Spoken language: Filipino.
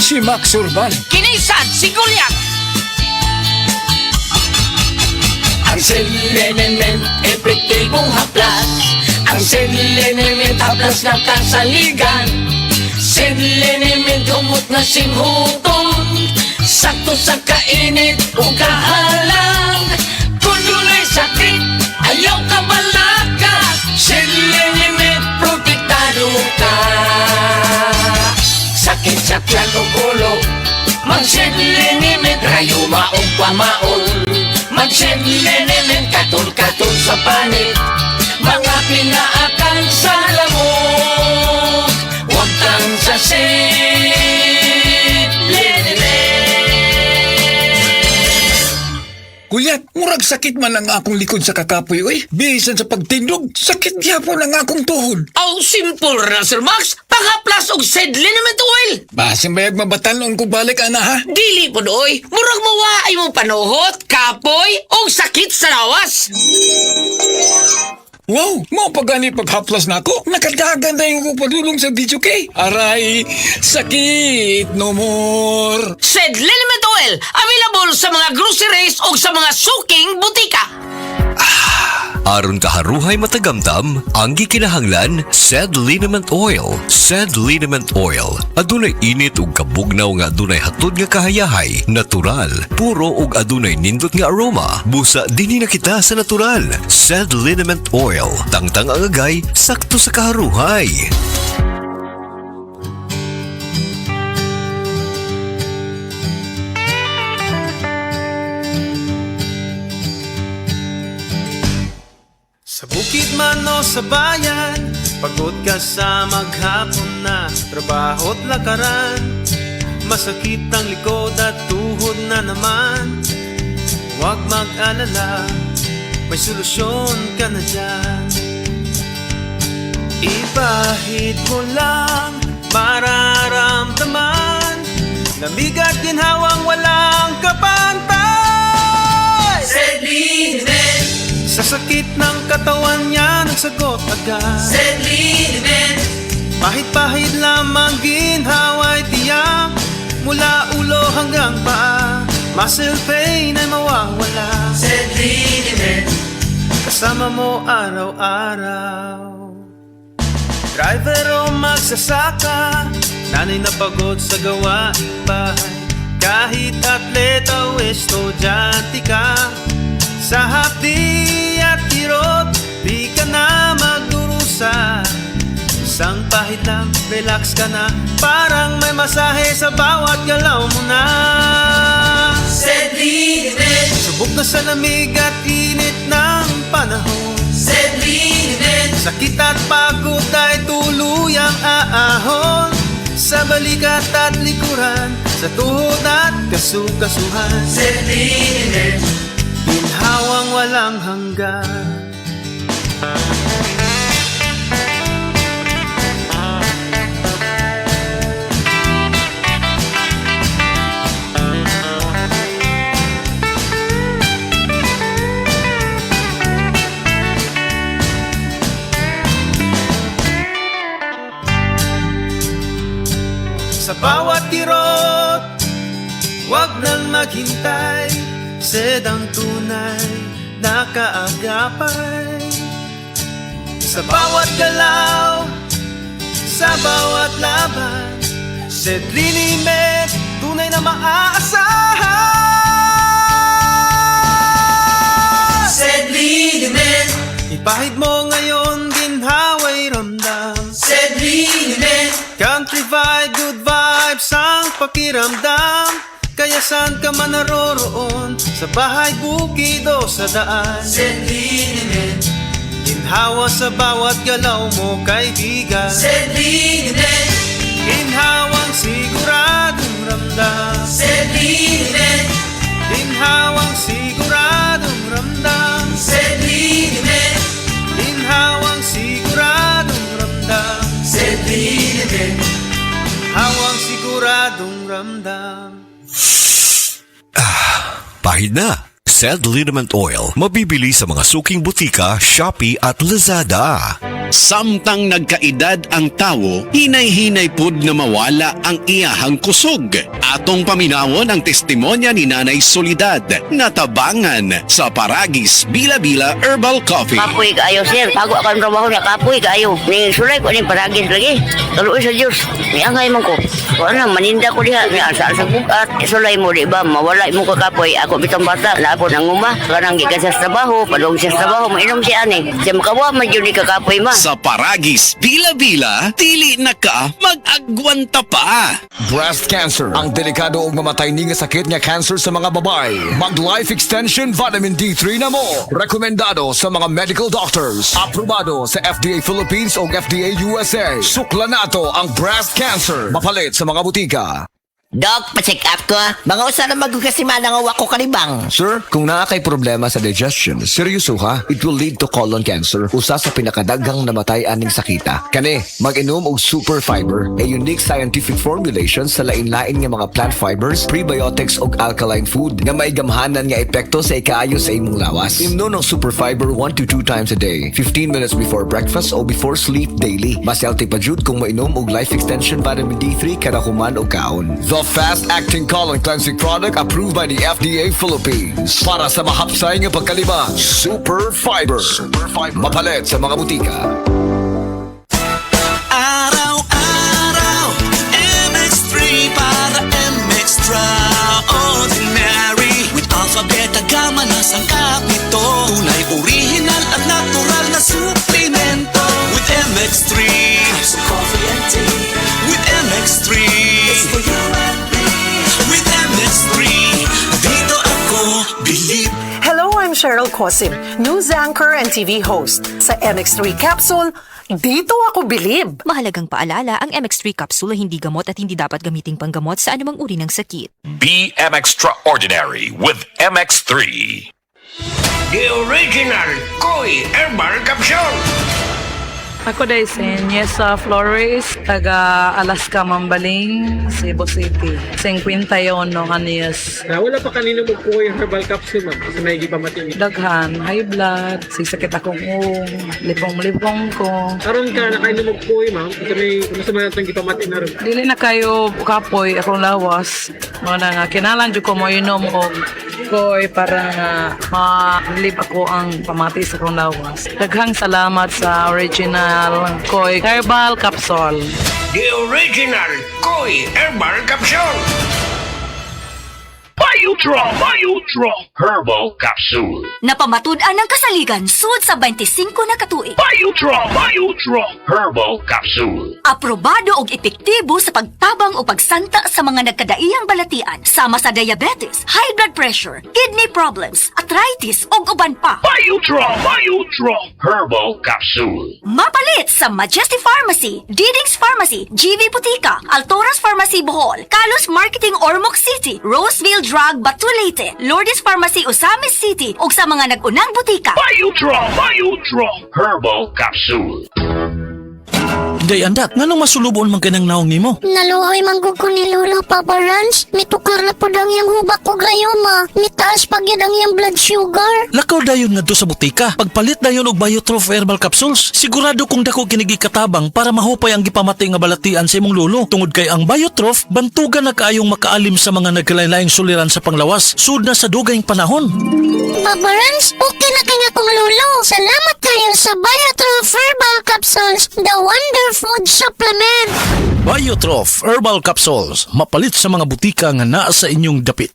si Max Urban. Kinisad si Goliath. Ang Selenement, epektibong haplas. Ang Selenement, haplas na kasaligan. Selenement, humot na simhutong. Sakto sa kainit o kahalang. Kung dunay sakit, ayaw ka malakas. Selenement, protektado ka. Sakit sa tiyan o ulo, mag-Selenement, rayo maong pamaol. Mag-Selenement, katul-katul sa panit. Mga pinaakan sa lamok, huwag kang sa Goliath, murag sakit man ang akong likod sa kakapoy, oy. Bisan sa pagtindog, sakit gyapon ang akong tuhod. Oh, simple ra, Sir Max. Panghaplas og Selenement oil. Basin bayag mabatanon ko balik, ana, ha? Dili po doy. Murag mawaay mo panuhot, kapoy, o sakit sa lawas. Wow, mo pagani paghaplas na ako. Nakadagan na yung padulong sa video kay. Aray, sakit no more. Selenement oil. Available sa mga groceries o sa mga suking butika. Aron kaharuhay matagamtam, ang gikinahanglan, Selenement Oil. Selenement Oil. Adunay init ug kabugnaw nga adunay hatod nga kahayahay, natural, puro ug adunay nindot nga aroma. Busa dinhi na kita sa natural. Selenement Oil. Tangtang ang agay, sakto sa kaharuhay. Sa bukid man o sa bayan, pagod ka sa maghapon na trabaho't lakaran. Masakit ang likod at tuhod na naman. Huwag mag-alala, may solusyon ka na dyan. Ibahid mo lang, mararamdaman. Lamig at ginhawang walang kapantay. Selenement, sa sakit ng katawan niya, nagsagot agad. Selenement, Pahit-pahit lamang ginhawa'y tiyak. Mula ulo hanggang paa, muscle pain ay mawawala. Selenement, Kasama mo araw-araw. Driver o magsasaka, nanay na pagod sa gawaing bahay. Kahit atleta o estudyante ka, sa hapdi at kirot, di ka na magdurusa. Isang pahit lang, relax ka na, parang may masahe sa bawat galaw mo na. Selenement, Subok na sa lamig at init ng panahon. Selenement, Sakit at pagod ay tuluyang aahon. Sa balikat at likuran, sa tuhod at kasukasuhan. Selenement, Ginhawang walang hanggan. Sa bawat kirot, huwag nang maghintay. Sedang tunay na kaagapay. Sa bawat galaw, sa bawat laban, Selenement, tunay na maaasahan. Selenement, Ipahid mo ngayon, ginhaway ramdam. Selenement, Country vibe, good vibes ang pakiramdam. Kaya saan ka man naroroon, sa bahay, bukid o sa daan. Selenement, Ginhawa sa bawat galaw mo, kaibigan. Selenement, Ginhawang siguradong ramdam. Selenement, Ginhawang siguradong ramdam. Selenement, Ginhawang siguradong ramdam. Selenement, Hawang siguradong ramdam. Pahid na. Sed Liniment Oil, mabibili sa mga suking butika, Shopee at Lazada. Samtang nagkaedad ang tawo, hinay-hinay pud na mawala ang iyahang kusog. Atong paminawon ang testimonya ni Nanay Solidad, natabangan sa Paragis Bila-Bila Herbal Coffee. Kapoy kaayo, sir. Bago akong trabaho na kapoy kaayo. Ni sulay ko ni paragis lagi. Kaluoy sa Diyos. Ni angay man ko. Kung ano, maninda ko diha. Ni asa sa bukat. Sulay mo, di ba? Mawala mo ka kapoy. Ako bitang bata. Lapo nang uma. Karang gikan sa trabaho. Padong sa trabaho. Mainom siya ani. Siya makawa, magyun ni ka kapoy ma. Sa Paragis Bila-Bila, dili na ka mag-agwanta pa. Breast cancer, ang delikado ug mamatay ni nga sakit nga cancer sa mga babae. Mag Life Extension Vitamin D3 na mo. Rekomendado sa mga medical doctors. Aprobado sa FDA Philippines o FDA USA. Sukla nato ang breast cancer. Mapalit sa mga butika. Doc, pa-check up ko. Mga usa na magkasimana nga wako kalibang. Sir, kung naa kay problema sa digestion, seryoso ha, it will lead to colon cancer, usa sa pinakadaghang namatay aning sakita. Kani, mag-inom og Super Fiber, a unique scientific formulation sa lain-lain nga mga plant fibers, prebiotics ug alkaline food nga may gamhanan nga epekto sa ikaayo sa imong lawas. Imnon ng Super Fiber 1 to 2 times a day, 15 minutes before breakfast o before sleep daily. Mas healthy pa jud kung mainom og Life Extension Vitamin D3 kada human o kaon. The fast-acting colon cleansing product approved by the FDA Philippines. Para sa mahapsay nga pagkalibang, Super Fiber. Mapalit sa mga butika. Araw-araw, MX3 para MX-Traordinary. With alphabet agama na sangkap nito. Tunay original at natural na suplemento. With MX3, coffee and tea. With MX3, it's for you and me. With MX3, dito ako bilib. Hello, I'm Cheryl Cosim, news anchor and TV host. Sa MX3 Capsule, dito ako bilib. Mahalagang paalala, ang MX3 capsule ay hindi gamot at hindi dapat gamiting panggamot sa anumang uri ng sakit. BM Extraordinary with MX3. The original Koi Herbal Capsule. Ako dahil Yesa Flores, taga Alaska, Mambaling, Cebu City. 51 anyos. Wala pa kanina mo po yung herbal capsule, ma'am. Kasi may gipamatin. Daghan, high blood, sisakit akong lipong-lipong ko. Karon ka, nakainom mo po ma'am. Kasi may masama itong gipamatin na rin. Dili na kayo kapoy akong lawas. Mga nga, kinalan dyan ko mo inom o koy para nga ma-live ako ang pamati sa akong lawas. Daghang salamat sa original Koi Herbal Capsule. The original Koi Herbal Capsule. Biotron Herbal Capsule. Napamatud-an ng kasaligan sud sa 25 na katuig. Biotron Herbal Capsule. Aprobado og epektibo sa pagtabang o pagsanta sa mga nagkadaiyang balatian sama sa diabetes, high blood pressure, kidney problems, arthritis ug uban pa. Biotron Herbal Capsule. Mapalit sa Majesty Pharmacy, Diding's Pharmacy, GV Butika, Altoras Pharmacy Bohol, Kalos Marketing Ormoc City, Roseville Drug Batulete, Lourdes Pharmacy Osamis City ug sa mga nag-unang butika. Biotron Herbal Capsule. Day andak, nganong masulubon man kanang naong nimo? Naluhoy manggug ko ni Lolo, Papa Rans. Mitukar na po dang yung hubak ko gayoma. Mitaas pag yan ang yung blood sugar. Lakaw dayon nga to sa butika. Pagpalit dayon og Biotrof Herbal Capsules, sigurado kung dako kinigi katabang para mahupay ang gipamati nga balatian sa imong lolo. Tungod kay ang Biotrof, bantugan na kaayong makaalim sa mga nagkalain-laing suliran sa panglawas. Sud na sa dugayng panahon. Papa Rans, okay na kaya kong lolo. Salamat kayo sa Biotrof Herbal Capsules, the wonder food supplement. Biotrof Herbal Capsules, mapalit sa mga butika nga naa sa inyong dapit.